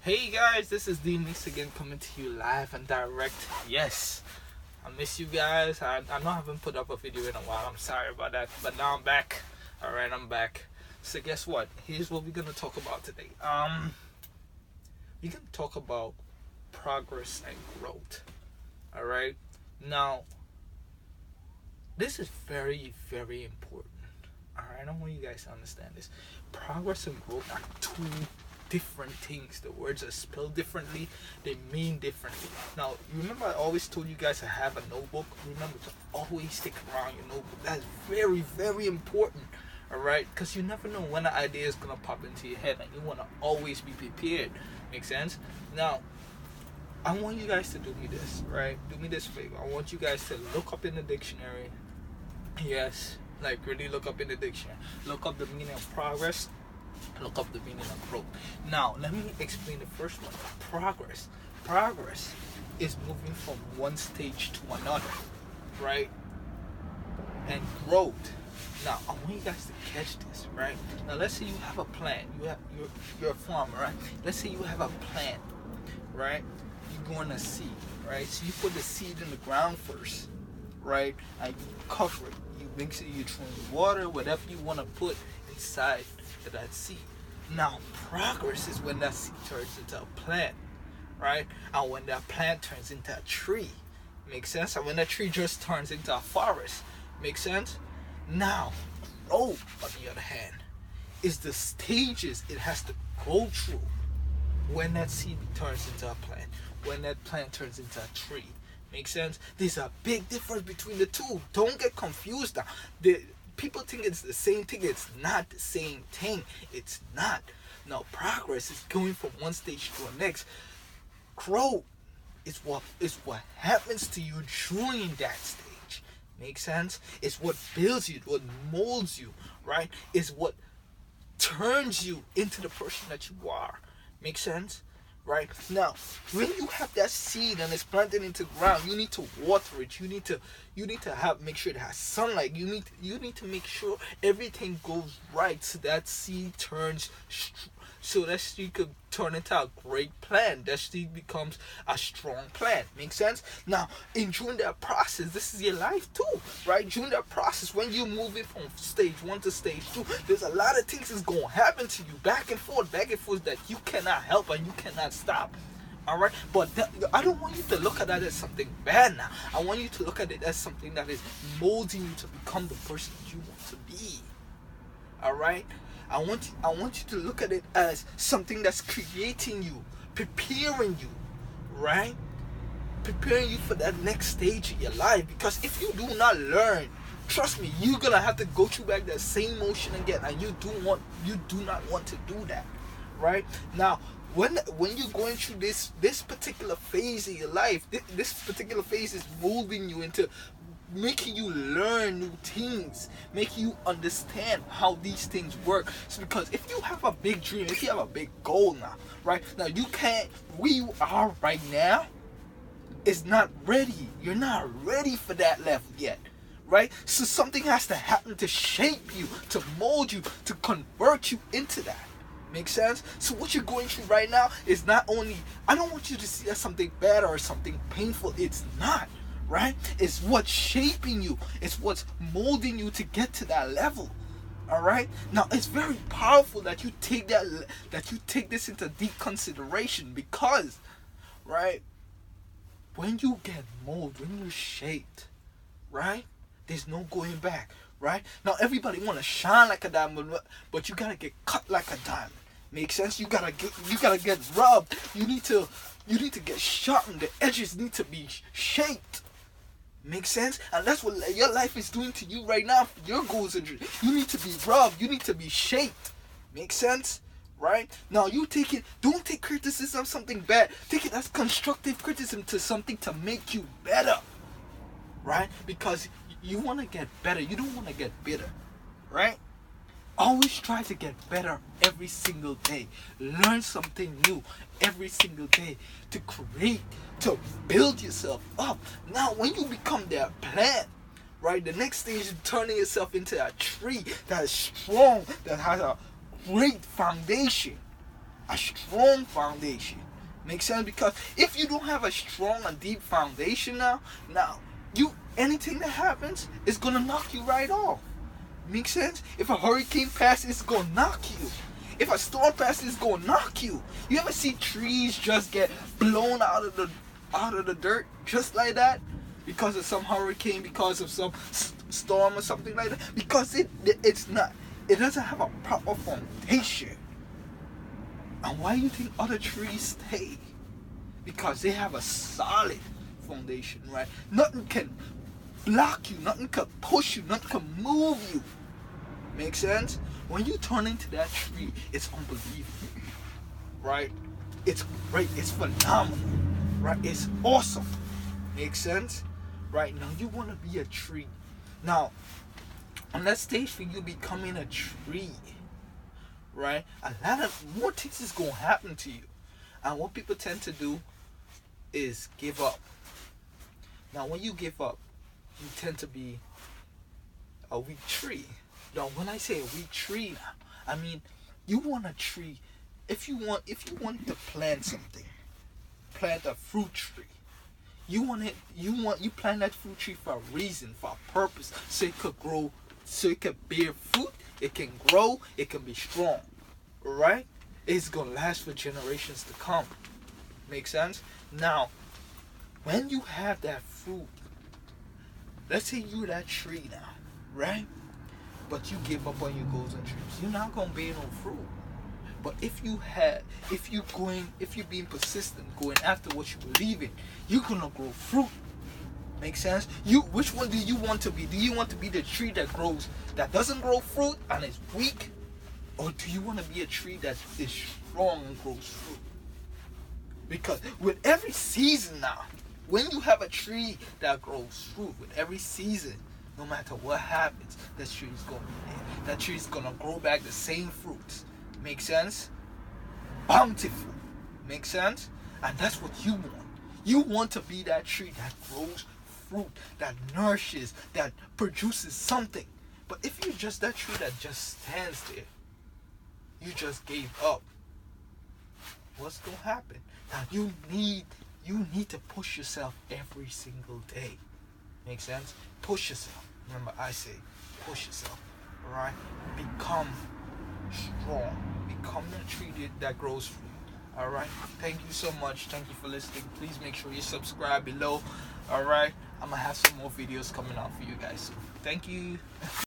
Hey guys, this is D Mix again coming to you live and direct. Yes, I miss you guys. I know I haven't put up a video in a while. I'm sorry about that, but now I'm back. All right, I'm back. So guess what? Here's what we're gonna talk about today. We're gonna talk about progress and growth. All right. Now, this is very, very important. All right, I want you guys to understand this. Progress and growth are two different things. The words are spelled differently, they mean differently. Now, remember, I always told you guys to have a notebook. Remember to always stick around your notebook. That's very, very important. All right, because you never know when an idea is gonna pop into your head, and you want to always be prepared. Make sense? Now, I want you guys to do me this, right? Do me this favor. I want you guys to look up in the dictionary. Yes, like really look up in the dictionary. Look up the meaning of progress. Look up the meaning of growth. Now, let me explain the first one. Progress. Progress is moving from one stage to another, right? And growth. Now, I want you guys to catch this, right? Now, let's say you have a plant. You're a farmer, right? Let's say you have a plant, right? You're going to seed, right? So you put the seed in the ground first, right? And you cover it. You mix it. You throw in water, whatever you want to put inside of that seed. Now, progress is when that seed turns into a plant, right? And when that plant turns into a tree, makes sense? And when that tree just turns into a forest, makes sense? Now, growth, on the other hand, is the stages it has to go through when that seed turns into a plant, when that plant turns into a tree. Make sense? There's a big difference between the two. Don't get confused now. People think it's the same thing. It's not the same thing. It's not. Now, progress is going from one stage to the next. Growth is what happens to you during that stage. Make sense? It's what builds you, what molds you, right? It's what turns you into the person that you are. Make sense? Right? Now, when you have that seed and it's planted into ground, you need to water it. You need to have make sure it has sunlight. You need to make sure everything goes right so that seed turns so that seed could turn into a great plant. That seed becomes a strong plant. Make sense? Now, during that process, this is your life too, right? During that process, when you're moving from stage one to stage two, there's a lot of things that's gonna happen to you, back and forth, that you cannot help and you cannot stop. All right, but I don't want you to look at that as something bad. Now, I want you to look at it as something that is molding you to become the person that you want to be. All right. I want you to look at it as something that's creating you, preparing you, right? Preparing you for that next stage of your life. Because if you do not learn, trust me, you're gonna have to go through back that same motion again, and you do not want to do that, right? Now, when you're going through this particular phase of your life, this particular phase is molding you into making you learn new things, making you understand how these things work. So because if you have a big dream, if you have a big goal now, right? Now you can't, where you are right now is not ready. You're not ready for that level yet. Right? So something has to happen to shape you, to mold you, to convert you into that. Make sense? So what you're going through right now is not only, I don't want you to see as something bad or something painful. It's not. Right? It's what's shaping you. It's what's molding you to get to that level. All right? Now, it's very powerful that you take this into deep consideration because, right? When you get molded, when you're shaped, right? There's no going back, right? Now, everybody want to shine like a diamond, but you got to get cut like a diamond. Make sense? You got to get rubbed. You need to get sharpened. The edges need to be shaped. Make sense? And that's what your life is doing to you right now. Your goals and dreams. You need to be rubbed. You need to be shaped. Make sense? Right? Now you don't take criticism as something bad. Take it as constructive criticism to something to make you better. Right? Because you want to get better. You don't want to get bitter. Right? Always try to get better every single day. Learn something new every single day to create, to build yourself up. Now, when you become that plant, right, the next stage is turning yourself into a tree that is strong, that has a great foundation. a strong foundation. Make sense? Because if you don't have a strong and deep foundation now you anything that happens is gonna knock you right off. Make sense? If a hurricane passes, it's gonna knock you. If a storm passes, it's gonna knock you. You ever see trees just get blown out of the dirt just like that? Because of some hurricane, because of some storm or something like that? Because it doesn't have a proper foundation. And why do you think other trees stay? Because they have a solid foundation, right? Nothing can block you, nothing can push you, nothing can move you. Make sense? When you turn into that tree, it's unbelievable, right? It's great, it's phenomenal, right? It's awesome. Make sense? Right now, you want to be a tree. Now, on that stage for you becoming a tree, right? A lot of more things is gonna happen to you, and what people tend to do is give up. Now, when you give up, you tend to be a weak tree. Now, when I say a weak tree, I mean you want a tree. If you want to plant something, plant a fruit tree. You plant that fruit tree for a reason, for a purpose, so it could grow, so it can bear fruit. It can grow. It can be strong. Right? It's gonna last for generations to come. Make sense? Now, when you have that fruit, let's say you're that tree now, right? But you give up on your goals and dreams, you're not gonna bear no fruit. But if you're being persistent, going after what you believe in, you're gonna grow fruit. Make sense? Which one do you want to be? Do you want to be the tree that doesn't grow fruit and is weak? Or do you want to be a tree that is strong and grows fruit? Because with every season now, when you have a tree that grows fruit, with every season, no matter what happens, that tree is going to be there. That tree is going to grow back the same fruits. Make sense? Bountiful. Make sense? And that's what you want. You want to be that tree that grows fruit, that nourishes, that produces something. But if you're just that tree that just stands there, you just gave up, what's going to happen? Now you need to push yourself every single day. Make sense? Push yourself. Remember, I say push yourself. Alright? Become strong. Become the tree that grows fruit. Alright? Thank you so much. Thank you for listening. Please make sure you subscribe below. Alright? I'm gonna have some more videos coming out for you guys soon. Thank you.